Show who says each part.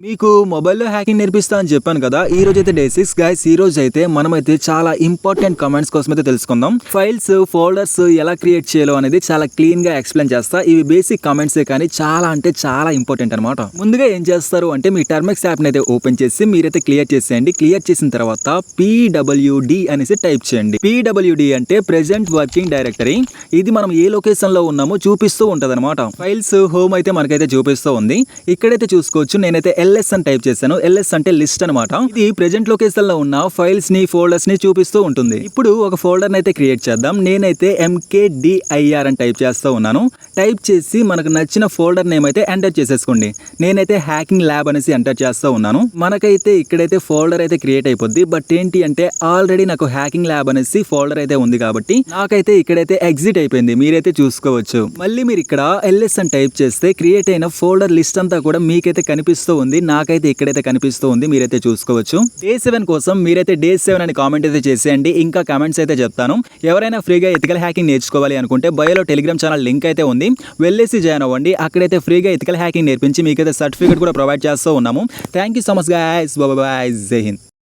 Speaker 1: మీకు మొబైల్‌లో హ్యాకింగ్ నేర్పిస్తా అని చెప్పాను కదా! ఈ రోజైతే డే 6 గైస్. ఈ రోజైతే మనమైతే చాలా ఇంపార్టెంట్ కమాండ్స్ కోసమైతే తెలుసుకుందాం. ఫైల్స్, ఫోల్డర్స్ ఎలా క్రియేట్ చేయాలో అనేది చాలా క్లీన్‌గా ఎక్స్‌ప్లెయిన్ చేస్తా. ఇవి బేసిక్ కమాండ్సే కానీ చాలా అంటే చాలా ఇంపార్టెంట్ అనమాట. ముందుగా ఏం చేస్తారు అంటే మీ టర్మెక్స్ యాప్‌ని అయితే ఓపెన్ చేసి మీరైతే క్లియర్ చేసేయండి. క్లియర్ చేసిన తర్వాత పీడబ్ల్యూడీ అనేసి టైప్ చేయండి. పీడబ్ల్యూడీ అంటే ప్రెజెంట్ వర్కింగ్ డైరెక్టరీ. ఇది మనం ఏ లొకేషన్‌లో ఉన్నామో చూపిస్తూ ఉంటదనమాట. ఫైల్స్, హోమ్ అయితే మనకైతే చూపిస్తూ ఉంది. ఇక్కడైతే చూసుకోవచ్చు నేనైతే ఎల్ఎస్ అని టైప్ చేశాను. ఎల్ఎస్ అంటే లిస్ట్ అనమాట. ఇది ప్రెజెంట్ లొకేషన్ లో ఉన్న ఫైల్స్ ని, ఫోల్డర్స్ ని చూపిస్తూ ఉంటుంది. ఇప్పుడు ఒక ఫోల్డర్ అయితే క్రియేట్ చేద్దాం. నేనైతే MKDIR అని టైప్ చేస్తూ ఉన్నాను. టైప్ చేసి మనకు నచ్చిన ఫోల్డర్ నేమ్ అయితే ఎంటర్ చేసేసుకోండి. నేనైతే హ్యాకింగ్ ల్యాబ్ అనేసి ఎంటర్ చేస్తూ ఉన్నాను. మనకైతే ఇక్కడైతే ఫోల్డర్ అయితే క్రియేట్ అయిపోద్ది. బట్ ఏంటి అంటే ఆల్రెడీ నాకు హ్యాకింగ్ ల్యాబ్ అనేసి ఫోల్డర్ అయితే ఉంది కాబట్టి నాకైతే ఇక్కడైతే ఎగ్జిట్ అయిపోయింది. మీరైతే చూసుకోవచ్చు. మళ్ళీ మీరు ఇక్కడ LS అని టైప్ చేస్తే క్రియేట్ అయిన ఫోల్డర్ లిస్ట్ అంతా కూడా మీకైతే కనిపిస్తూ ఉంది. నాకైతే ఇక్కడైతే కనిపిస్తూ ఉంది. మీరైతే చూసుకోవచ్చు. డే 7 కోసం మీరైతే డే 7 అని కామెంట్ అయితే చేసేయండి. ఇంకా కామెంట్స్ అయితే చెప్తాను. ఎవరైనా ఫ్రీగా ఎథికల్ హ్యాకింగ్ నేర్చుకోవాలి అనుకుంటే బయోలో టెలిగ్రామ్ ఛానల్ లింక్ అయితే ఉంది. వెళ్ళేసి జాయిన్ అవ్వండి. అక్కడైతే ఫ్రీగా ఎథికల్ హ్యాకింగ్ నేర్పించి మీకైతే సర్టిఫికేట్ కూడా ప్రొవైడ్ చేస్తూ ఉన్నాము. Thank you so much guys. Bye. జై హింద్.